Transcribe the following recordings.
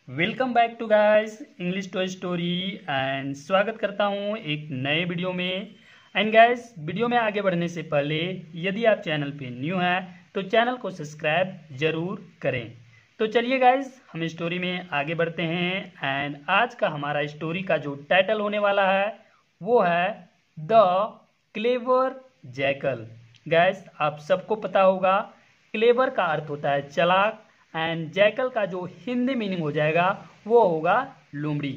Welcome back to guys English toy story and स्वागत करता हूं एक नए वीडियो में। एंड गाइस वीडियो में आगे बढ़ने से पहले यदि आप चैनल पे न्यू हैं तो चैनल को सब्सक्राइब जरूर करें। तो चलिए गाइस हम स्टोरी में आगे बढ़ते हैं। एंड आज का हमारा स्टोरी का जो टाइटल होने वाला है वो है द क्लेवर जैकल। गाइस आप सबको पता होगा क्लेवर का अर्थ होता है चालाक एंड जैकल का जो हिंदी मीनिंग हो जाएगा वो होगा लोमड़ी।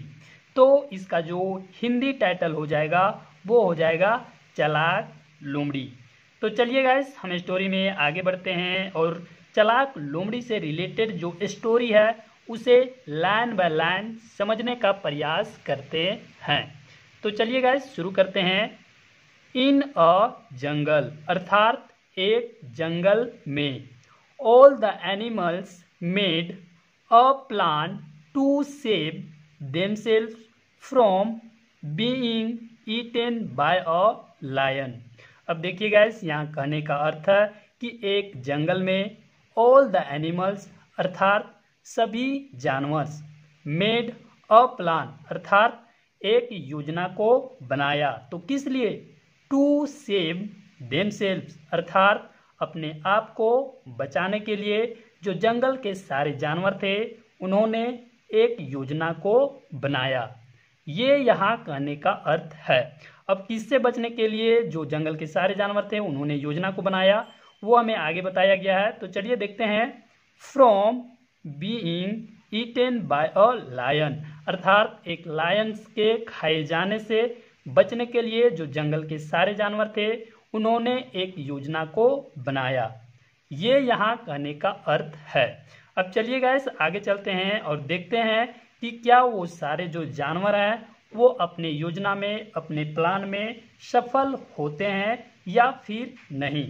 तो इसका जो हिंदी टाइटल हो जाएगा वो हो जाएगा चालाक लोमड़ी। तो चलिए गाइस हम स्टोरी में आगे बढ़ते हैं और चालाक लोमड़ी से रिलेटेड जो स्टोरी है उसे लाइन बाय लाइन समझने का प्रयास करते हैं। तो चलिए गाइस शुरू करते हैं। इन अ जंगल अर्थात एक जंगल में all the animals made a plan to save themselves from being eaten by a lion। अब देखिए गाइस यहाँ कहने का अर्थ है कि एक जंगल में all the animals अर्थात सभी जानवर made a plan अर्थात एक योजना को बनाया। तो किस लिए? to save themselves अर्थात अपने आप को बचाने के लिए जो जंगल के सारे जानवर थे उन्होंने एक योजना को बनाया। ये यहाँ कहने का अर्थ है। अब किससे बचने के लिए जो जंगल के सारे जानवर थे उन्होंने योजना को बनाया वो हमें आगे बताया गया है। तो चलिए देखते हैं। From being eaten by a lion अर्थात एक लायन के खाए जाने से बचने के लिए जो जंगल के सारे जानवर थे उन्होंने एक योजना को बनाया। ये यहाँ कहने का अर्थ है। अब चलिए गाइस आगे चलते हैं और देखते हैं कि क्या वो सारे जो जानवर हैं वो अपने योजना में अपने प्लान में सफल होते हैं या फिर नहीं।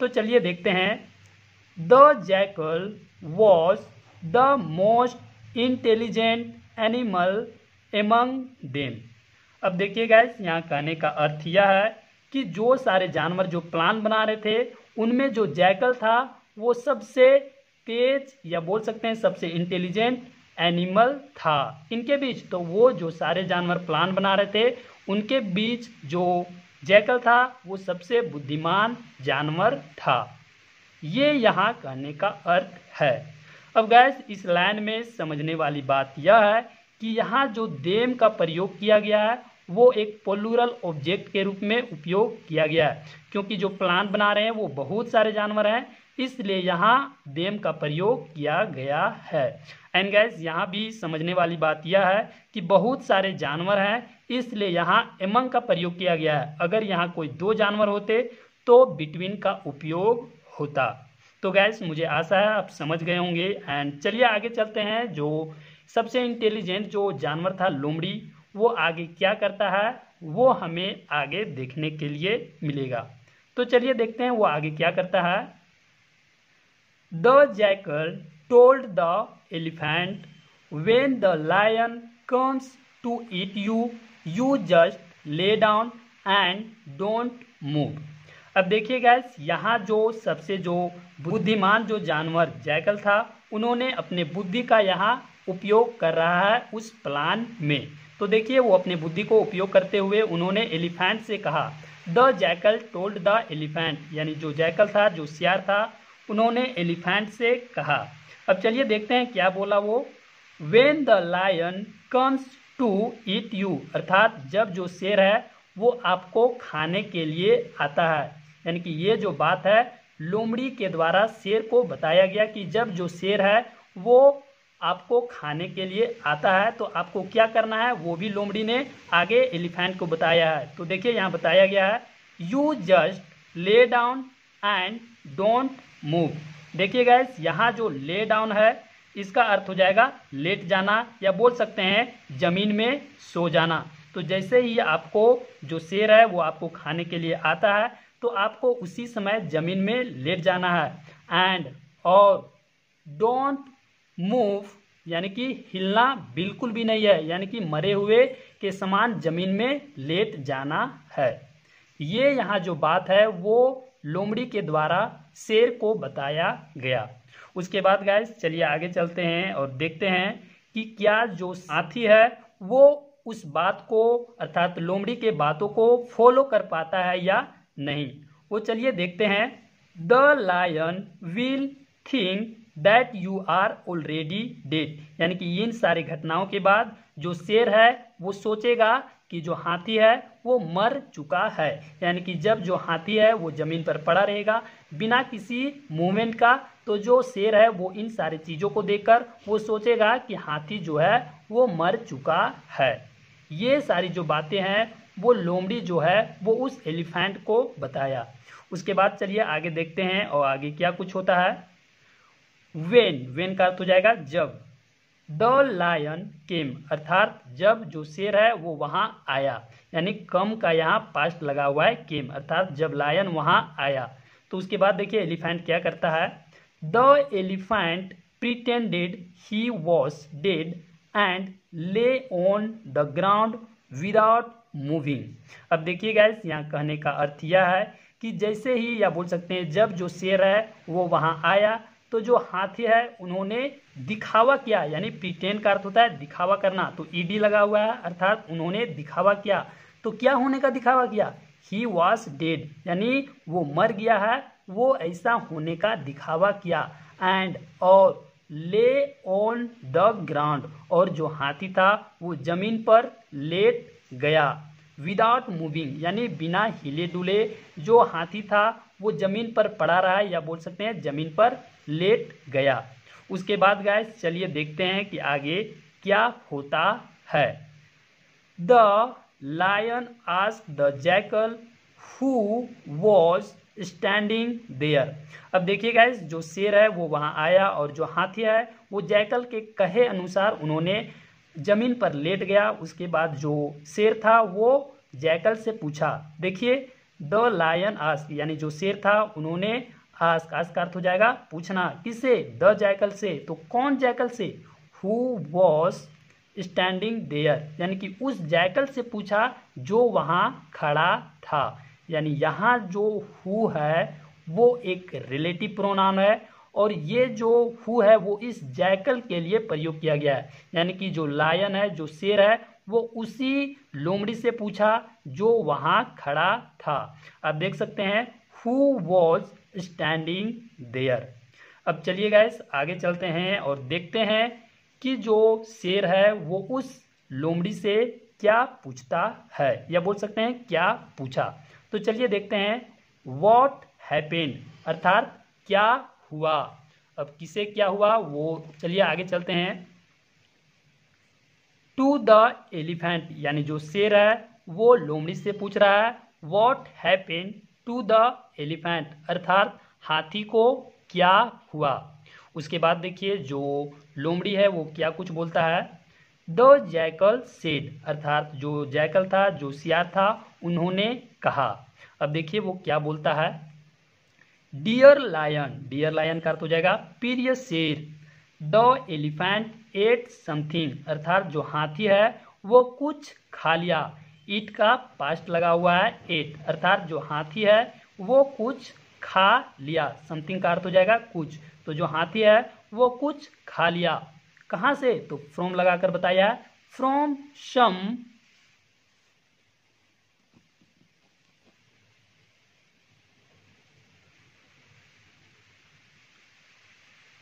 तो चलिए देखते हैं। The jackal was the most intelligent animal among them. अब देखिए गाइस यहाँ कहने का अर्थ यह है कि जो सारे जानवर जो प्लान बना रहे थे उनमें जो जैकल था वो सबसे तेज या बोल सकते हैं सबसे इंटेलिजेंट एनिमल था इनके बीच। तो वो जो सारे जानवर प्लान बना रहे थे उनके बीच जो जैकल था वो सबसे बुद्धिमान जानवर था। ये यहाँ कहने का अर्थ है। अब गैस इस लाइन में समझने वाली बात यह है कि यहाँ जो देम का प्रयोग किया गया है वो एक प्लूरल ऑब्जेक्ट के रूप में उपयोग किया गया है क्योंकि जो प्लान बना रहे हैं वो बहुत सारे जानवर हैं इसलिए यहाँ देम का प्रयोग किया गया है। एंड गैस यहाँ भी समझने वाली बात यह है कि बहुत सारे जानवर हैं इसलिए यहाँ एमंग का प्रयोग किया गया है। अगर यहाँ कोई दो जानवर होते तो बिटवीन का उपयोग होता। तो गैस मुझे आशा है आप समझ गए होंगे। एंड चलिए आगे चलते हैं। जो सबसे इंटेलिजेंट जो जानवर था लोमड़ी वो आगे क्या करता है वो हमें आगे देखने के लिए मिलेगा। तो चलिए देखते हैं वो आगे क्या करता है। The jackal told the elephant when the lion comes to eat you you just lay down and don't move. अब देखिए गाइस यहाँ जो सबसे जो बुद्धिमान जो जानवर जैकल था उन्होंने अपने बुद्धि का यहाँ उपयोग कर रहा है उस प्लान में। तो देखिए वो अपने बुद्धि को उपयोग करते हुए उन्होंने एलिफेंट से कहा। The jackal told the elephant यानी जो जैकल था जो सियार था उन्होंने एलिफेंट से कहा। अब चलिए देखते हैं क्या बोला वो। When the lion comes to eat you अर्थात जब जो शेर है वो आपको खाने के लिए आता है। यानी कि ये जो बात है लोमड़ी के द्वारा शेर को बताया गया कि जब जो शेर है वो आपको खाने के लिए आता है तो आपको क्या करना है वो भी लोमड़ी ने आगे एलिफेंट को बताया है। तो देखिए यहाँ बताया गया है you just lay down and don't move. देखिए गाइस यहाँ जो ले डाउन है इसका अर्थ हो जाएगा लेट जाना या बोल सकते हैं जमीन में सो जाना। तो जैसे ही आपको जो शेर है वो आपको खाने के लिए आता है तो आपको उसी समय जमीन में लेट जाना है। एंड और डोंट मूव यानी कि हिलना बिल्कुल भी नहीं है यानी कि मरे हुए के समान जमीन में लेट जाना है। ये यहाँ जो बात है वो लोमड़ी के द्वारा शेर को बताया गया। उसके बाद गाइस चलिए आगे चलते हैं और देखते हैं कि क्या जो हाथी है वो उस बात को अर्थात लोमड़ी के बातों को फॉलो कर पाता है या नहीं। वो चलिए देखते हैं। The lion will think that you are already dead, यानी कि इन सारी घटनाओं के बाद जो शेर है वो सोचेगा कि जो हाथी है वो मर चुका है। यानी कि जब जो हाथी है वो जमीन पर पड़ा रहेगा बिना किसी मूवमेंट का, तो जो शेर है वो इन सारी चीजों को देखकर वो सोचेगा कि हाथी जो है वो मर चुका है। ये सारी जो बातें हैं वो लोमड़ी जो है वो उस एलिफेंट को बताया। उसके बाद चलिए आगे देखते हैं और आगे क्या कुछ होता है। वेन का अर्थ हो जाएगा जब। द लायन केम, अर्थात जब जो शेर है वो वहां आया, यानी कम का यहाँ पास्ट लगा हुआ है केम, अर्थात जब लायन वहां आया। तो उसके बाद देखिए एलिफेंट क्या करता है। The elephant pretended he was dead and lay on the ground without moving. अब देखिए गाइस, यहाँ कहने का अर्थ यह है कि जैसे ही, या बोल सकते हैं जब जो शेर है वो वहां आया तो जो हाथी है उन्होंने दिखावा किया, यानी प्रिटेंड का अर्थ होता है दिखावा करना, तो ईडी लगा हुआ है, अर्थात उन्होंने दिखावा किया। तो क्या होने का दिखावा किया? ही वॉज डेड, यानी वो मर गया है, वो ऐसा होने का दिखावा किया। एंड और ले ऑन द ग्राउंड, और जो हाथी था वो जमीन पर लेट गया। विदाउट मूविंग, यानी बिना हिले डुले जो हाथी था वो जमीन पर पड़ा रहा है, या बोल सकते हैं जमीन पर लेट गया। उसके बाद गाइस चलिए देखते हैं कि आगे क्या होता है। The lion asked the jackal who was standing there. अब देखिए गाइस, जो शेर है वो वहां आया और जो हाथी है वो जैकल के कहे अनुसार उन्होंने जमीन पर लेट गया। उसके बाद जो शेर था वो जैकल से पूछा। देखिए द लायन आस्क, यानी जो शेर था उन्होंने आस्क का अर्थ हो जाएगा पूछना। किसे? द जैकल से। तो कौन जैकल से? हु वॉज स्टैंडिंग देयर, यानी कि उस जैकल से पूछा जो वहां खड़ा था। यानी यहाँ जो हु है वो एक रिलेटिव प्रोनाउन है, और ये जो हु है वो इस जैकल के लिए प्रयोग किया गया है। यानी कि जो लायन है, जो शेर है, वो उसी लोमड़ी से पूछा जो वहां खड़ा था। आप देख सकते हैं हु वॉज स्टैंडिंग देयर। अब चलिए गाइस आगे चलते हैं और देखते हैं कि जो शेर है वो उस लोमड़ी से क्या पूछता है, या बोल सकते हैं क्या पूछा। तो चलिए देखते हैं। व्हाट हैपेंड, अर्थात क्या हुआ। अब किसे क्या हुआ वो चलिए आगे चलते हैं। टू द एलिफेंट, यानी जो शेर है वो लोमड़ी से पूछ रहा है what happened to the elephant, अर्थात हाथी को क्या हुआ। उसके बाद देखिए जो लोमड़ी है वो क्या कुछ बोलता है। द जैकल सेड, अर्थात जो जैकल था, जो सियार था, उन्होंने कहा। अब देखिए वो क्या बोलता है। डियर लायन का अर्थ हो जाएगा प्रिय शेर। द एलिफेंट एट समथिंग, अर्थात जो हाथी है वो कुछ खा लिया। ईट का पास्ट लगा हुआ है एट, अर्थात जो हाथी है वो कुछ खा लिया। समथिंग का अर्थ हो जाएगा कुछ। तो जो हाथी है वो कुछ खा लिया। कहां से? तो फ्रॉम लगाकर बताया, from some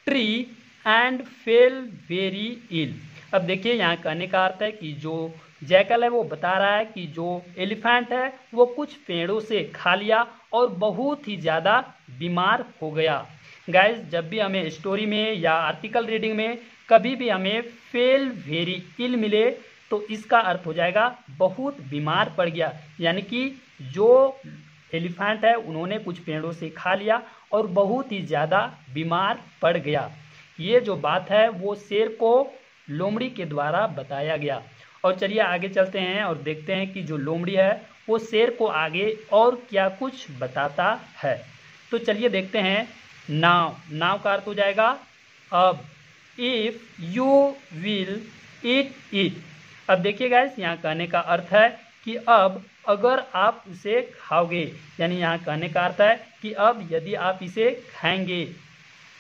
tree and fell very ill. अब देखिए यहाँ कहने का अर्थ है कि जो जैकल है वो बता रहा है कि जो एलिफेंट है वो कुछ पेड़ों से खा लिया और बहुत ही ज़्यादा बीमार हो गया। गाइस, जब भी हमें स्टोरी में या आर्टिकल रीडिंग में कभी भी हमें फेल वेरी इल मिले तो इसका अर्थ हो जाएगा बहुत बीमार पड़ गया। यानी कि जो एलिफेंट है उन्होंने कुछ पेड़ों से खा लिया और बहुत ही ज़्यादा बीमार पड़ गया। ये जो बात है वो शेर को लोमड़ी के द्वारा बताया गया। और चलिए आगे चलते हैं और देखते हैं कि जो लोमड़ी है वो शेर को आगे और क्या कुछ बताता है। तो चलिए देखते हैं। नाव का अर्थ हो जाएगा अब। If you will eat it. अब देखिए गाइस, यहाँ कहने का अर्थ है कि अब अगर आप उसे खाओगे, यानी यहाँ कहने का अर्थ है कि अब यदि आप इसे खाएंगे।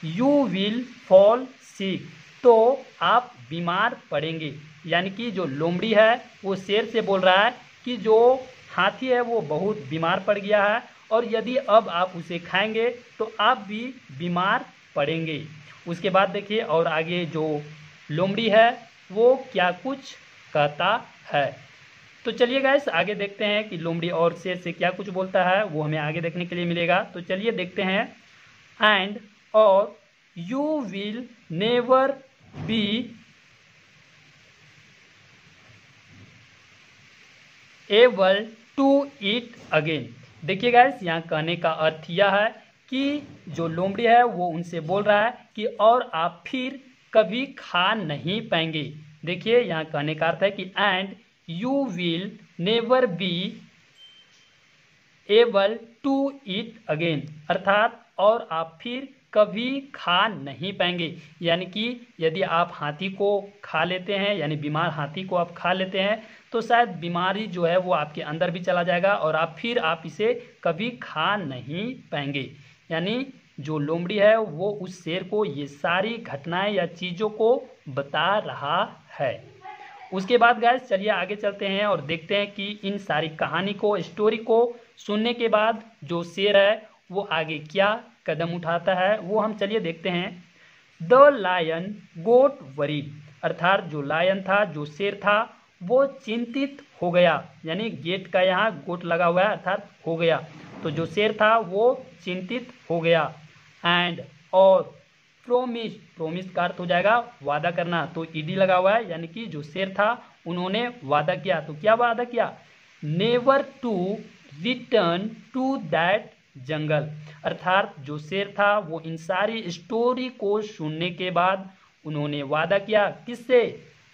यू विल फॉल सिक, तो आप बीमार पड़ेंगे। यानी कि जो लोमड़ी है वो शेर से बोल रहा है कि जो हाथी है वो बहुत बीमार पड़ गया है और यदि अब आप उसे खाएंगे तो आप भी बीमार पड़ेंगे। उसके बाद देखिए और आगे जो लोमड़ी है वो क्या कुछ कहता है। तो चलिए गाइस आगे देखते हैं कि लोमड़ी और शेर से क्या कुछ बोलता है, वो हमें आगे देखने के लिए मिलेगा। तो चलिए देखते हैं। एंड और you will never be able to eat again. देखिए गाइस यहाँ कहने का अर्थ यह है कि जो लोमड़ी है वो उनसे बोल रहा है कि और आप फिर कभी खा नहीं पाएंगे। देखिए यहाँ कहने का अर्थ है कि and you will never be able to eat again, अर्थात और आप फिर कभी खा नहीं पाएंगे। यानी कि यदि आप हाथी को खा लेते हैं, यानी बीमार हाथी को आप खा लेते हैं तो शायद बीमारी जो है वो आपके अंदर भी चला जाएगा और आप इसे कभी खा नहीं पाएंगे। यानी जो लोमड़ी है वो उस शेर को ये सारी घटनाएं या चीज़ों को बता रहा है। उसके बाद गाइस चलिए आगे चलते हैं और देखते हैं कि इन सारी कहानी को, स्टोरी को सुनने के बाद जो शेर है वो आगे क्या कदम उठाता है वो हम चलिए देखते हैं। द लायन गोट वरीड, अर्थात जो लायन था, जो शेर था वो चिंतित हो गया। यानी गेट का यहाँ गोट लगा हुआ है अर्थात हो गया, तो जो शेर था वो चिंतित हो गया। एंड और प्रोमिस का अर्थ हो जाएगा वादा करना, तो ईडी लगा हुआ है। यानी कि जो शेर था उन्होंने वादा किया, तो क्या वादा किया? Never to return to that jungle, अर्थात जो शेर था वो इन सारी स्टोरी को सुनने के बाद उन्होंने वादा किया किससे?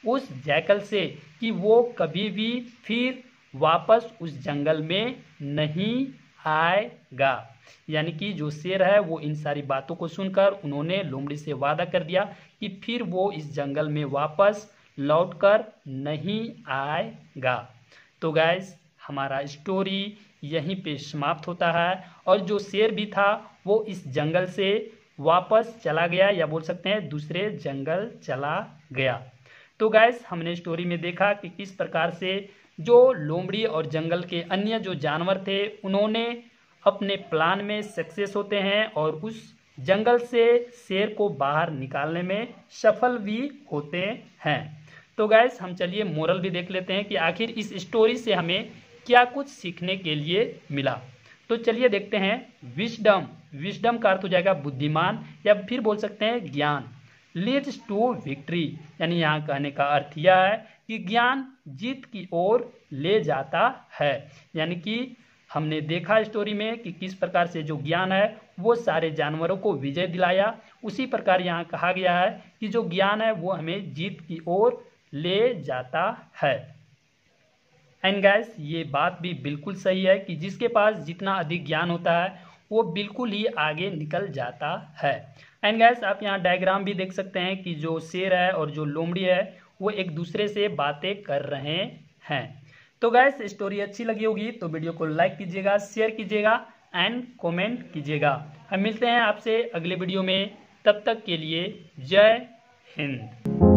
उस जैकल से, कि वो कभी भी फिर वापस उस जंगल में नहीं आएगा। यानी कि जो शेर है वो इन सारी बातों को सुनकर उन्होंने लोमड़ी से वादा कर दिया कि फिर वो इस जंगल में वापस लौटकर नहीं आएगा। तो गाइस हमारा स्टोरी यहीं पे समाप्त होता है और जो शेर भी था वो इस जंगल से वापस चला गया, या बोल सकते हैं दूसरे जंगल चला गया। तो गाइस हमने स्टोरी में देखा कि किस प्रकार से जो लोमड़ी और जंगल के अन्य जो जानवर थे उन्होंने अपने प्लान में सक्सेस होते हैं और उस जंगल से शेर को बाहर निकालने में सफल भी होते हैं। तो गाइस हम चलिए मोरल भी देख लेते हैं कि आखिर इस स्टोरी से हमें क्या कुछ सीखने के लिए मिला। तो चलिए देखते हैं। विजडम का अर्थ हो जाएगा बुद्धिमान, या फिर बोल सकते हैं ज्ञान। लीड्स टू विक्ट्री, यानी यहाँ कहने का अर्थ यह है कि ज्ञान जीत की ओर ले जाता है। यानी कि हमने देखा स्टोरी में कि किस प्रकार से जो ज्ञान है वो सारे जानवरों को विजय दिलाया, उसी प्रकार यहाँ कहा गया है कि जो ज्ञान है वो हमें जीत की ओर ले जाता है। एंड गाइस ये बात भी बिल्कुल सही है कि जिसके पास जितना अधिक ज्ञान होता है वो बिल्कुल ही आगे निकल जाता है। एंड गाइस आप यहाँ डायग्राम भी देख सकते हैं कि जो शेर है और जो लोमड़ी है वो एक दूसरे से बातें कर रहे हैं। तो गाइस स्टोरी अच्छी लगी होगी तो वीडियो को लाइक कीजिएगा, शेयर कीजिएगा एंड कमेंट कीजिएगा। हम मिलते हैं आपसे अगले वीडियो में, तब तक के लिए जय हिंद।